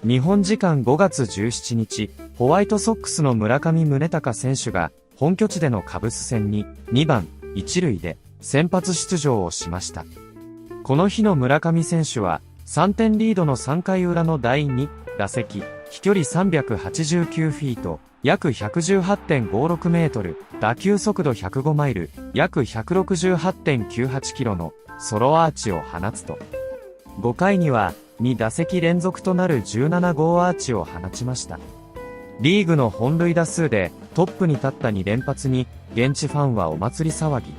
日本時間5月17日、ホワイトソックスの村上宗隆選手が本拠地でのカブス戦に2番1塁で先発出場をしました。この日の村上選手は3点リードの3回裏の第2打席、飛距離389フィート、約 118.56 メートル、打球速度105マイル、約 168.98 キロのソロアーチを放つと、5回には2打席連続となる17号アーチを放ちました。リーグの本塁打数でトップに立った2連発に現地ファンはお祭り騒ぎ。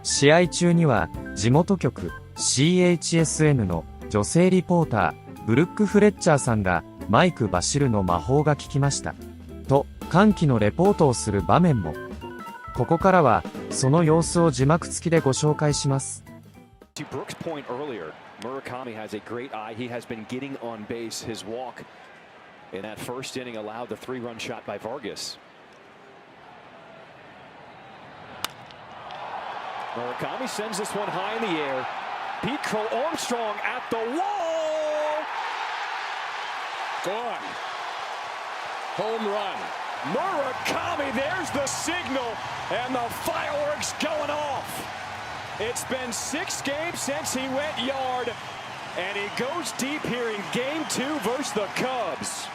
試合中には地元局 CHSN の女性リポーターブルック・フレッチャーさんがマイク・バシルの魔法が効きましたと歓喜のレポートをする場面も。ここからはその様子を字幕付きでご紹介します。To Brooks' point earlier, Murakami has a great eye. He has been getting on base. His walk in that first inning allowed the 3-run shot by Vargas. Murakami sends this one high in the air. Pete Crow Armstrong at the wall. Gone. Home run. Murakami, there's the signal, and the fireworks going off. It's been 6 games since he went yard, and he goes deep here in Game 2 versus the Cubs.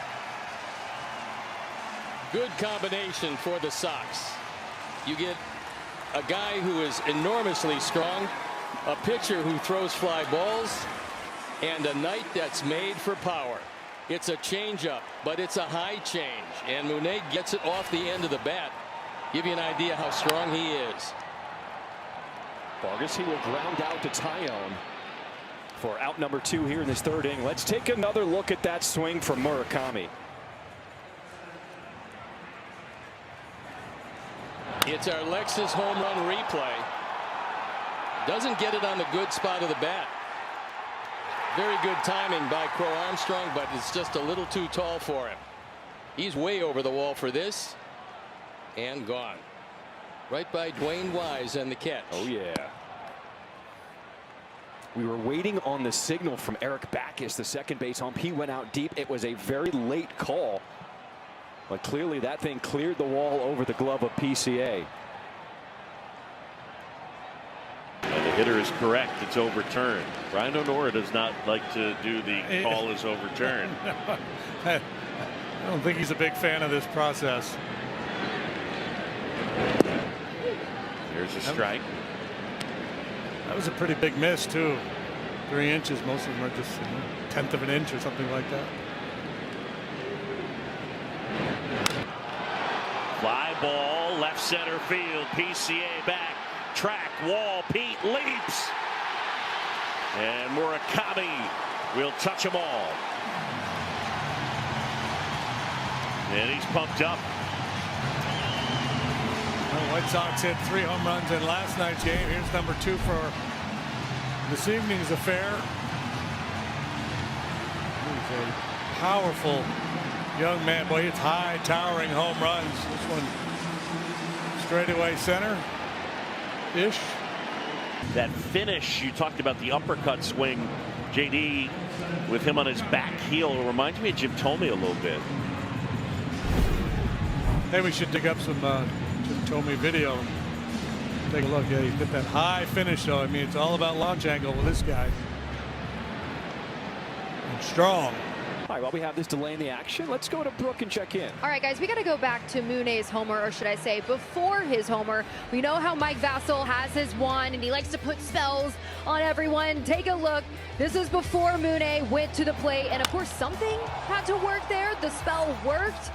Good combination for the Sox. You get a guy who is enormously strong, a pitcher who throws fly balls, and a night that's made for power. It's a changeup, but it's a high change, and Monet gets it off the end of the bat. Give you an idea how strong he is. Vargas, he will ground out to Taillon for out number 2 here in this 3rd inning. Let's take another look at that swing from Murakami. It's our Lexus home run replay. Doesn't get it on the good spot of the bat. Very good timing by Crow Armstrong, but it's just a little too tall for him. He's way over the wall for this, and gone. Right by Dwayne Wise and the catch. Oh, yeah. We were waiting on the signal from Eric Backus, the second base ump. He went out deep. It was a very late call, but clearly that thing cleared the wall over the glove of PCA. And the hitter is correct. It's overturned. Brian O'Nora does not like to do the call is overturned. I don't think he's a big fan of this process. Here's a strike. That was a pretty big miss too. 3 inches. Most of them are just a 1/10 of an inch or something like that. Fly ball, left center field. PCA back. Track, wall, Pete leaps. And Murakami will touch them all. And he's pumped up. The White Sox hit 3 home runs in last night's game. Here's number 2 for this evening's affair. He's a powerful young man. Boy, it's high, towering home runs. This one straightaway center-ish. That finish, you talked about the uppercut swing, JD, with him on his back heel. It reminds me of Jim Thome a little bit. Hey, we should dig up some Jim Thome video. Take a look. Yeah, he's got that high finish, though. I mean, it's all about launch angle with this guy. And strong. All right, while we have this delay in the action, let's go to Brooke and check in. All right, guys, we got to go back to Muney's homer, or should I say before his homer. We know how Mike Vasil has his wand, and he likes to put spells on everyone. Take a look. This is before Muney went to the plate, and of course, something had to work there. The spell worked.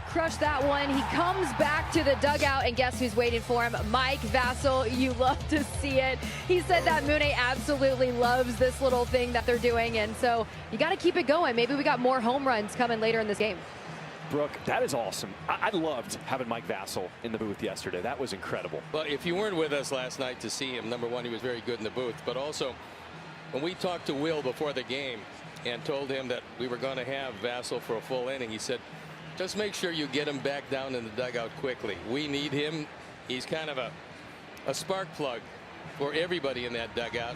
Crushed that one. He comes back to the dugout, and guess who's waiting for him? Mike Vasil. You love to see it. He said that Muney absolutely loves this little thing that they're doing, and so you got to keep it going. Maybe we got more home runs coming later in this game. Brooke, that is awesome. I loved having Mike Vasil in the booth yesterday. That was incredible. Well, if you weren't with us last night to see him, number one, he was very good in the booth, but also when we talked to Will before the game and told him that we were going to have Vasil for a full inning, he said, just make sure you get him back down in the dugout quickly. We need him. He's kind of a spark plug for everybody in that dugout.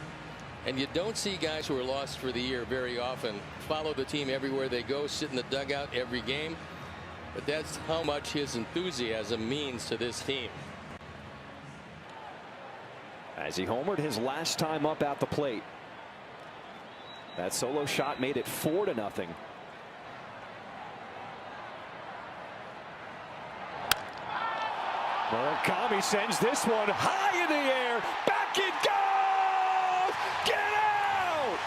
And you don't see guys who are lost for the year very often follow the team everywhere they go, sit in the dugout every game. But that's how much his enthusiasm means to this team. As he homered his last time up at the plate. That solo shot made it 4-0. Murakami sends this one high in the air. Back it goes! Get out!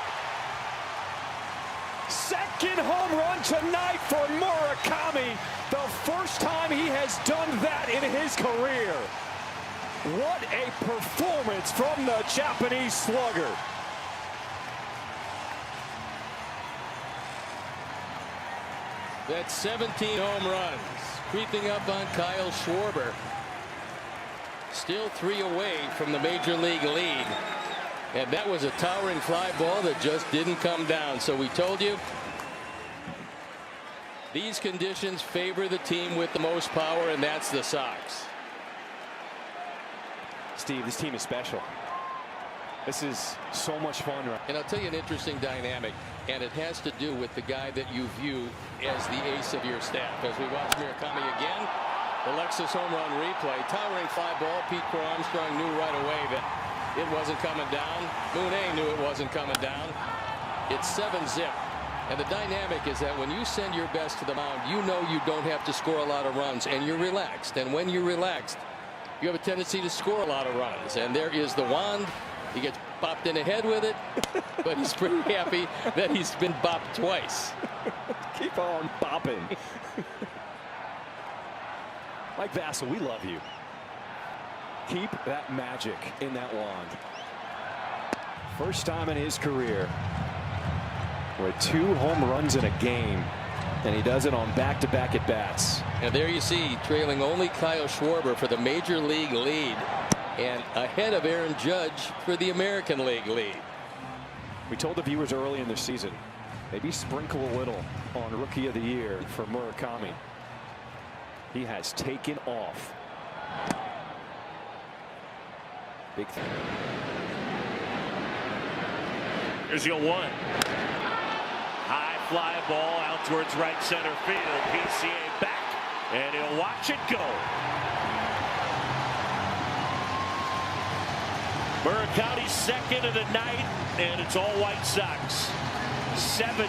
Second home run tonight for Murakami. The first time he has done that in his career. What a performance from the Japanese slugger. That's 17 home runs, creeping up on Kyle Schwarber. Still 3 away from the major league lead. And that was a towering fly ball that just didn't come down. So we told you, these conditions favor the team with the most power, and that's the Sox. Steve, this team is special. This is so much fun. And I'll tell you an interesting dynamic, and it has to do with the guy that you view as the ace of your staff. As we watch Murakami again, the Lexus home run replay, towering fly ball. Pete Crow Armstrong knew right away that it wasn't coming down. Mooney knew it wasn't coming down. It's 7-zip. And the dynamic is that when you send your best to the mound, you know you don't have to score a lot of runs, and you're relaxed. And when you're relaxed, you have a tendency to score a lot of runs. And there is the wand. He gets bopped in the head with it, but he's pretty happy that he's been bopped twice. Keep on bopping. Mike Vassell, we love you. Keep that magic in that wand. First time in his career with 2 home runs in a game, and he does it on back-to-back at-bats. And there you see, trailing only Kyle Schwarber for the major league lead, and ahead of Aaron Judge for the American League lead. We told the viewers early in the season, maybe sprinkle a little on Rookie of the Year for Murakami. He has taken off. Big thing. Here's your 1. High fly ball out towards right center field. PCA back, and he'll watch it go. Murakami's second of the night, and it's all White Sox. 7-0.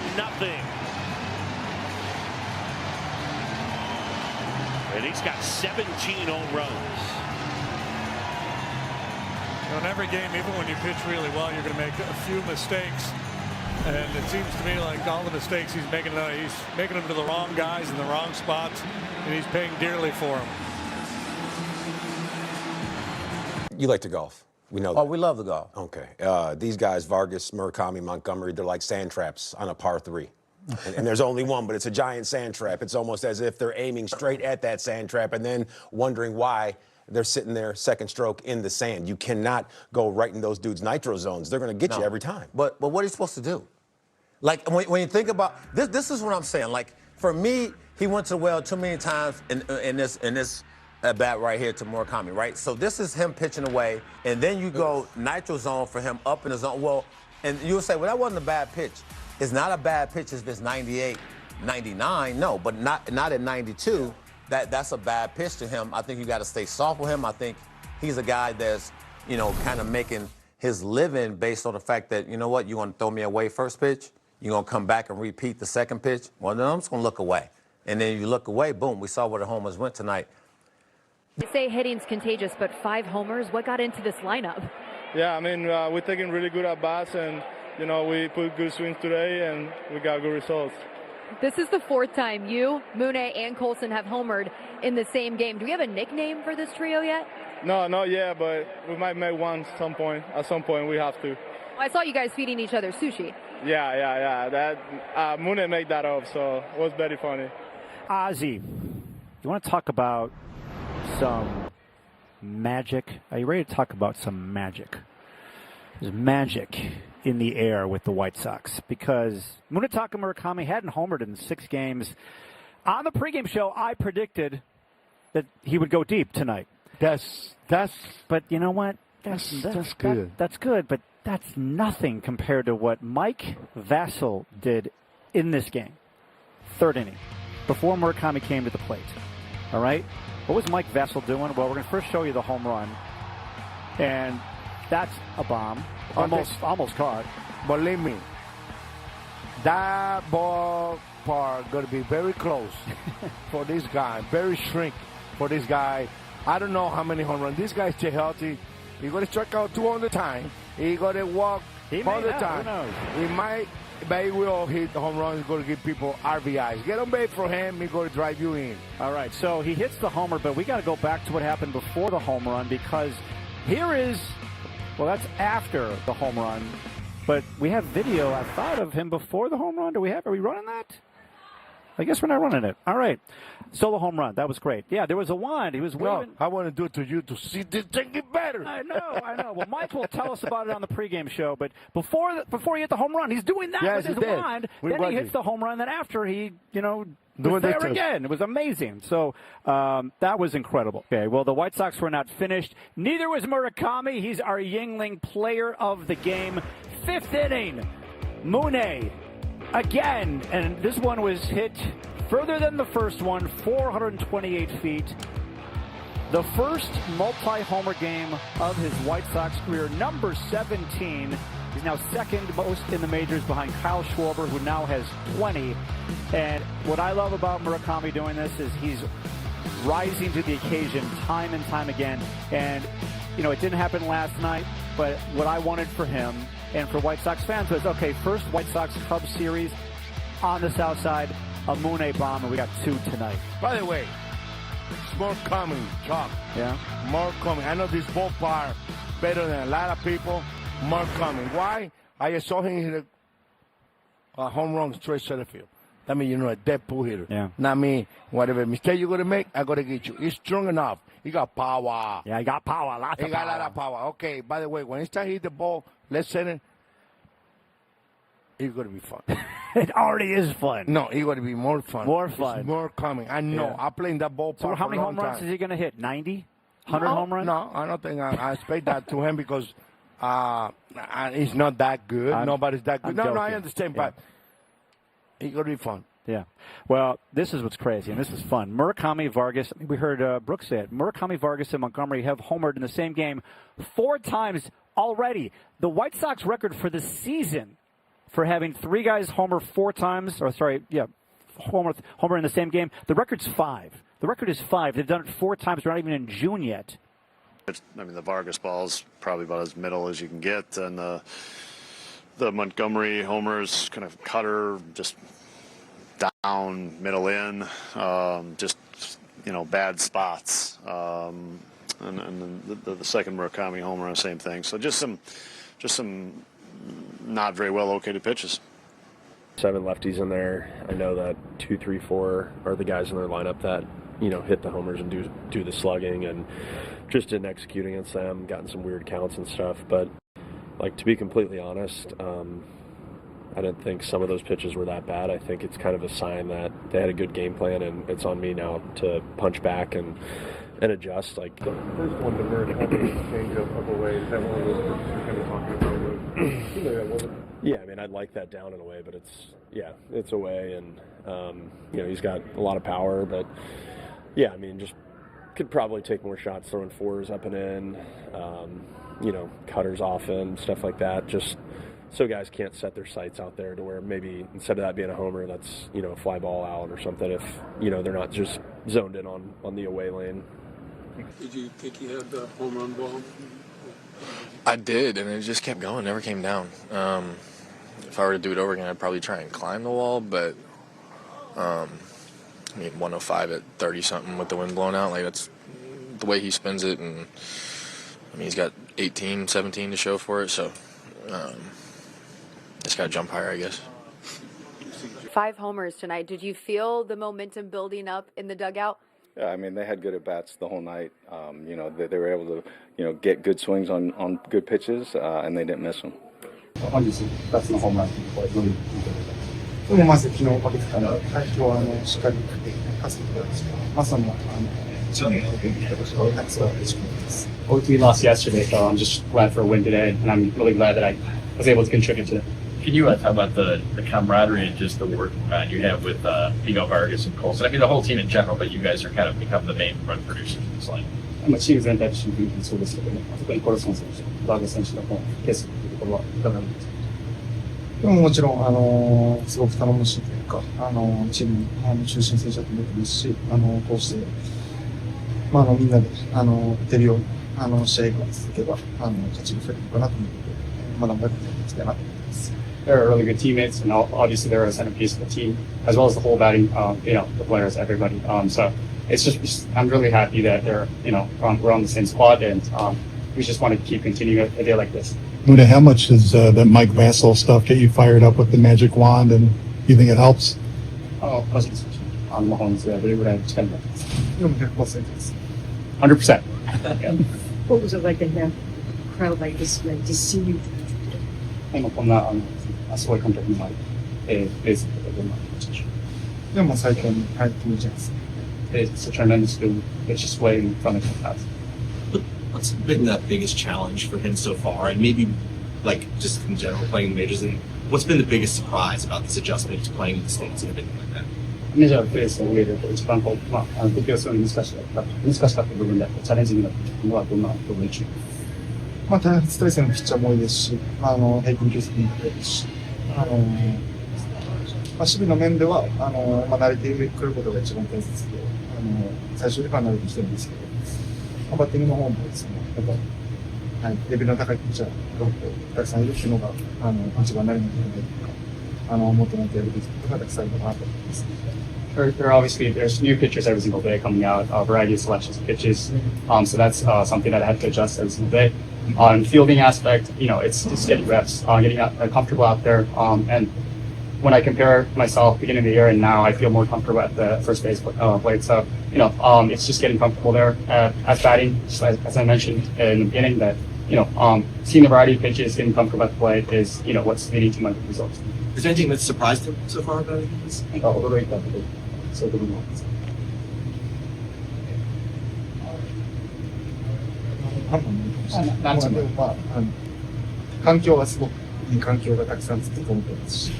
And he's got 17 home runs. In every game, even when you pitch really well, you're going to make a few mistakes. And it seems to me like all the mistakes he's making them to the wrong guys in the wrong spots, and he's paying dearly for them. You like to golf. We know that. Oh, we love the golf. Okay. These guys, Vargas, Murakami, Montgomery, they're like sand traps on a par 3. And there's only one, but it's a giant sand trap. It's almost as if they're aiming straight at that sand trap and then wondering why they're sitting there second stroke in the sand. You cannot go right in those dudes' nitro zones. They're going to get you every time. But what are you supposed to do? Like, when you think about this, this is what I'm saying. Like, for me, he went to the well too many times in this at bat right here to Murakami, right? So this is him pitching away, and then you go nitro zone for him up in the zone. Well, and you'll say, well, that wasn't a bad pitch. It's not a bad pitch if it's 98, 99, no, but not at 92. That's a bad pitch to him. I think you got to stay soft with him. I think he's a guy that's, you know, kind of making his living based on the fact that, you know what, you want to throw me away first pitch? You're going to come back and repeat the second pitch? Well, then I'm just going to look away. And then you look away, boom, we saw where the homers went tonight. They say hitting's contagious, but 5 homers, what got into this lineup? Yeah, I mean, we're taking really good at-bats, and, you know, we put good swings today, and we got good results. This is the 4th time you, Mooney, and Colson have homered in the same game. Do we have a nickname for this trio yet? No, not yet, but we might make one at some point. At some point, we have to. Well, I saw you guys feeding each other sushi. Yeah. That Mooney made that up, so it was very funny. Ozzy, you want to talk about some magic? Are you ready to talk about some magic? There's magic in the air with the White Sox because Munetaka Murakami hadn't homered in 6 games. On the pregame show, I predicted that he would go deep tonight. But you know what? That's good. That's good, but That's nothing compared to what Mike Vasil did in this game. Third inning, before Murakami came to the plate. All right? What was Mike Vasil doing? Well, we're going to first show you the home run. And that's a bomb. Almost caught. Believe me, that ballpark going to be very close for this guy. Very shrink for this guy. I don't know how many home runs. This guy stay healthy. He's going to strike out 200 times. He's going to walk all the time. He might, but he will hit the home run. He's going to give people RBIs. Get on base for him. He's going to drive you in. All right, so he hits the homer, but we got to go back to what happened before the home run because here is, well, that's after the home run. But we have video, I thought, of him before the home run. Are we running that? I guess we're not running it. All right. Solo home run. That was great. Yeah, there was a wand. He was waving. No, I want to do it to you to see this thing get better. I know. Well, Mike will tell us about it on the pregame show. But before he hit the home run, he's doing that with his wand. Then he hits the home run. Then after he, was there again. It was amazing. So that was incredible. Okay, well, the White Sox were not finished. Neither was Murakami. He's our Yingling player of the game. Fifth inning. Mune. Again, and this one was hit further than the first one, 428 feet. The first multi-homer game of his White Sox career, number 17. He's now second most in the majors behind Kyle Schwarber, who now has 20. And what I love about Murakami doing this is he's rising to the occasion time and time again. And, it didn't happen last night, but what I wanted for him and for White Sox fans was, okay, first White Sox-Cubs series on the south side, a Mune bomb, and we got 2 tonight. By the way, it's more coming, Chuck. Yeah? More coming. I know this ballpark better than a lot of people. More coming. Why? I just saw him hit a home run straight center field. That means, a dead pull hitter. Yeah. Not me. Whatever mistake you're going to make, I'm going to get you. He's strong enough. He got power. Yeah, he got power. Lots of power. He got a lot of power. Okay, by the way, when he starts hitting the ball, left center, it's going to be fun. It already is fun. No, it's going to be more fun. More fun. It's more coming. I know. Yeah. I play in that ballpark. So how many home runs is he going to hit? 90? 100 home runs? No, I don't think I expect that to him because he's not that good. Nobody's that good. No, I understand, but it's going to be fun. Yeah. Well, this is what's crazy, and this is fun. Murakami, Vargas, we heard Brooks say it. Murakami, Vargas, and Montgomery have homered in the same game 4 times already. The White Sox record for the season for having 3 guys homer 4 times, homer in the same game, the record's 5. The record is 5. They've done it 4 times. We're not even in June yet. The Vargas ball's probably about as middle as you can get, and the Montgomery homers kind of cutter, just down, middle in, just bad spots, and the second Murakami homer, same thing. So just some not very well located pitches. 7 lefties in there. I know that 2, 3, 4 are the guys in their lineup that hit the homers and do the slugging, and just didn't execute against them. Gotten some weird counts and stuff, but to be completely honest, I didn't think some of those pitches were that bad. I think it's kind of a sign that they had a good game plan, and it's on me now to punch back and adjust. The first one, the Murakami change up away, is that one of those pitches you're kind of talking about? Yeah, I'd like that down in a way, but it's away, and he's got a lot of power, but just could probably take more shots throwing 4s up and in, cutters off in, stuff like that, just so guys can't set their sights out there to where maybe instead of that being a homer, that's, a fly ball out or something if, they're not just zoned in on the away lane. Did you think you had the home run ball? I did, and it just kept going, never came down. If I were to do it over again, I'd probably try and climb the wall, but 105 at 30-something with the wind blowing out, that's the way he spins it, and he's got 18, 17 to show for it, so just got to jump higher, I guess. 5 homers tonight. Did you feel the momentum building up in the dugout? Yeah, they had good at-bats the whole night. They were able to, get good swings on good pitches, and they didn't miss them. 本日2つのホームランというところでどういうふうに見ていただいて、まず昨日おかげですから、今日はしっかり勝っていただきました。チームに貢献できたことがすごく嬉しく思います。We lost yesterday, so I'm just glad for a win today, and I'm really glad that I was able to contribute to it. Can you talk about the camaraderie and just the work you have with Vargas and Colson? I mean, the whole team in general, but you guys are kind of become the main run producers in this line. チーム全体としてそうですけども、特にコルソン選手、バーガス選手のケースというところは伺うんです。でももちろん、すごく頼もしいというか、チームの中心選手だと思ってますし、こうして、みんなで、出るように、試合が続けば、勝ちが増えるのかなと思って、まだまだやっていきたいなと思ってます。They're really good teammates, and obviously they're a centerpiece of the team, as well as the whole batting, the players, everybody. So it's just, I'm really happy that they're, we're on the same squad, and we just want to keep continuing a day like this. Mune, how much does that Mike Vassell stuff get you fired up with the magic wand, and do you think it helps? Oh, 魔法の杖はどれぐらい力になってますか？でも100% です。100%. What was it like to have a crowd like this, like to see you? 今こんなすごい観客の前でレースとかどんな感じでしょう？でも最強に入ってみちゃいます。It's a tremendous display in front of the crowd. What's been the biggest challenge for him so far, and maybe like just in general playing the majors? And what's been the biggest surprise about this adjustment to playing in the States and everything like that? メジャーのプレースの上で一番適応するのに難しかった部分でチャレンジングだったのはどんな部分でしょうか？初対戦のピッチャーも多いですし、平均球速も速いですし、守備の面では慣れてくることが一番大切で、最初から慣れてきてるんですけど、バッティングの方もですね、やっぱレベルの高いピッチャーがたくさんいるっていうのが一番慣れなきゃいけないとか、求めてやるべきことがたくさんあるかなと思います。There's new pitchers every single day coming out, a variety of selections of pitches. So that's something that I have to adjust every single day. On fielding aspect, it's just getting reps, getting comfortable out there. And when I compare myself beginning of the year and now, I feel more comfortable at the first base plate. So, it's just getting comfortable there at batting. As I mentioned in the beginning, that seeing a variety of pitches, getting comfortable at the plate is what's leading to my good results. Is there anything that's surprised him so far about this? 驚いたこと、そういう部分もあります。でも環境はすごくいい環境がたくさん作って思ってますし、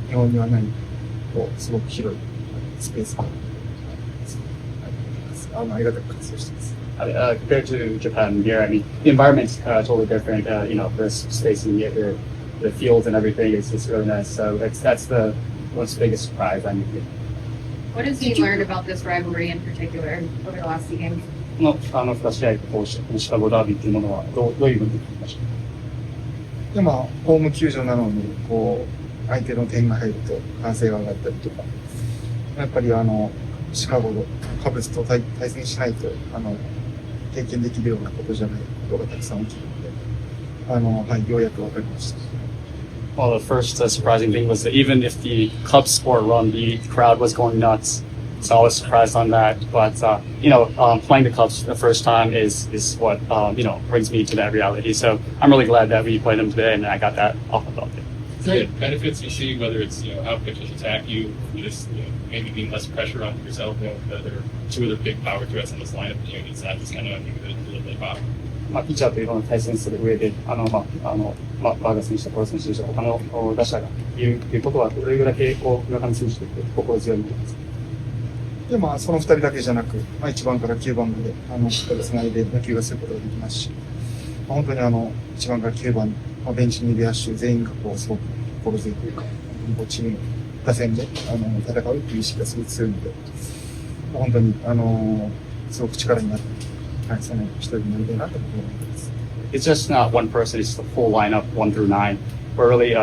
日本にはないすごく広いスペースがありがたく活用しています。Compared to Japan here, I mean, the environment's totally different. The space in the fields and everything is really nice. So that's the most biggest surprise I think. What has you learned about this rivalry in particular over the last few games? 2試合こうシカゴダービーっていうものはどういうふうに聞きました？でホーム球場なのに相手の点が入ると歓声が上がったりとか、やっぱりシカゴのカブスと対戦しないと経験できるようなことじゃないことがたくさん起きるので、ようやく分かりました。Well, the first surprising thing was that even if the Cubs score a run, the crowd was going nuts. So I was surprised on that. But, playing the Cubs the first time is what, brings me to that reality. So I'm really glad that we played them today and I got that off the belt. Is there benefits you see, whether it's, how pitchers attack you, just, maybe being less pressure on yourself, there are two other big power threats in this lineup, it's not just kind of, I think, a little bit of ピッチャーといろんな対戦する上で、バーガス選手とコロ選手と他の打者が言うということは、どれぐらい村上選手として心強いものですか？でその2人だけじゃなく、1番から9番までしっかりつないで野球がすることができますし、本当に1番から9番、ベンチにいる野手全員がすごく心強いというか、チーム打線で戦うという意識がすごく強いので、本当にすごく力になって、その一人になりたいなと思います。It's just not one person; it's the full lineup, 1 through 9. We're really,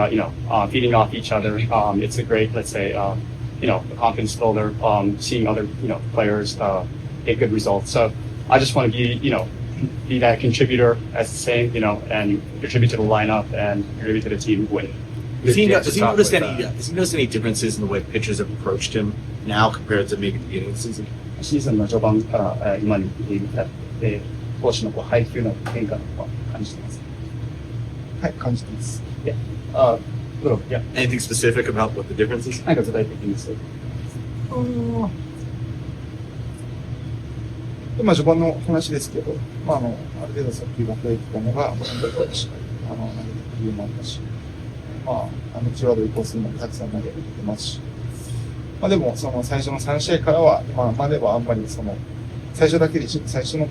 feeding off each other. It's a great, let's say, confidence builder. Seeing other, players get good results. So I just want to be that contributor as the same, and contribute to the lineup and contribute to the team win. Has he noticed any differences in the way pitchers have approached him now compared to maybe the beginning of the season? シーズンの序盤から今に至って、投手の配球の変化とか感じてます。はい、感じてます。Yeah. Yeah. Anything specific about what the difference is? 何か具体的にです。で序盤の話ですけど、ある程度速球が増えてたのが、本当にしっかり投げてくるようになったし、際どいコースにもたくさん投げてますし、でも、その最初の3試合からは、まではあんまり最初だけで、最初の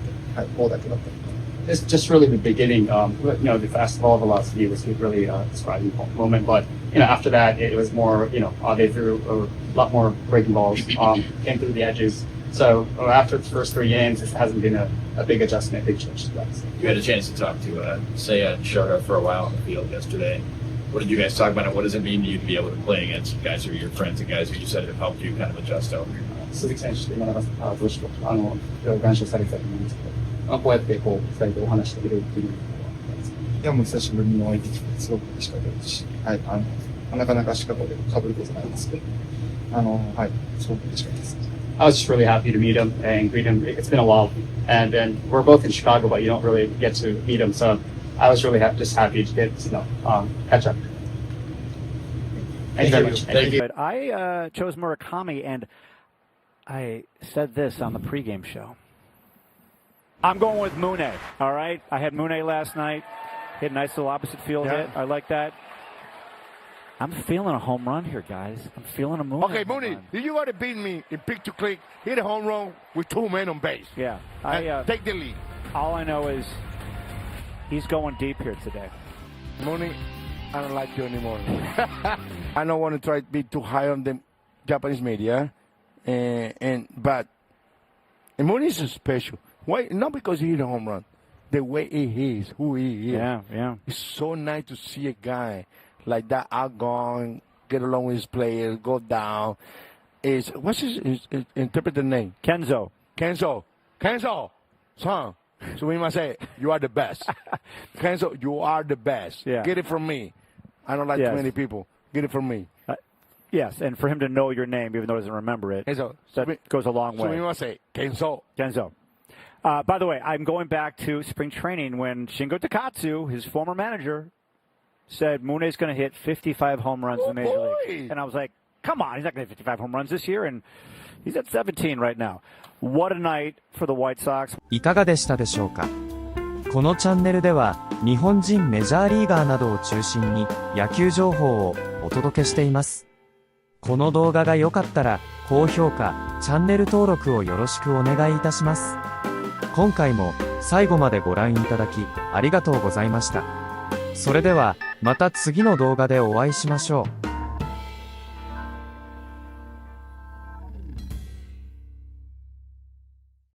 方だけだった。It's just really the beginning. The fastball velocity was really a surprising moment, but after that it was more. They threw a lot more breaking balls, came through the edges. So after the first 3 games, this hasn't been a big adjustment, big change to us. You had a chance to talk to Seiya and Shota for a while on the field yesterday. What did you guys talk about, and what does it mean to you to be able to play against guys who are your friends and guys who you said have helped you kind of adjust over? 鈴木選手と今永投手と談笑されてたと思うんですけど、こうやって2人でお話してくれるっていうのは、もう久しぶりにお会いできてすごく嬉しかったですし、なかなかシカゴで被ることないんですけど、すごく嬉しかったです。I was just really happy to meet him and greet him. It's been a while, and then we're both in Chicago, but you don't really get to meet him. So I was really just happy to get catch up. Thank you very much. Thank you. I chose Murakami, and I said this on the pregame show. I'm going with Mune. All right, I had Mune last night. Hit a nice little opposite field hit. I like that. I'm feeling a home run here, guys. I'm feeling a Mooney. Okay, Mooney, you got to beat me in pick-to-click, hit a home run with 2 men on base. Yeah. Take the lead. All I know is he's going deep here today. Mooney, I don't like you anymore. I don't want to try to be too high on the Japanese media, but Mooney is special. Why? Not because he hit a home run. The way he is, who he is. Yeah. It's so nice to see a guy like that outgoing, get along with his players, go down. What's his interpreted name? Kenzo. Son. So we must say, you are the best. Kenzo, you are the best. Yeah. Get it from me. I don't like too many people. Get it from me. Yes, and for him to know your name, even though he doesn't remember it, that goes a long way. So we must say, Kenzo. By the way, I'm going back to spring training when Shingo Takatsu, his former manager, said Mune's going to hit 55 home runs in the Major League. And I was like, come on, he's not going to hit 55 home runs this year. And he's at 17 right now. What a night for the White Sox. いかがでしたでしょうか。このチャンネルでは日本人メジャーリーガーなどを中心に野球情報をお届けしています。この動画が良かったら高評価、チャンネル登録をよろしくお願いいたします。今回も最後までご覧いただきありがとうございました。それではまた次の動画でお会いしましょう。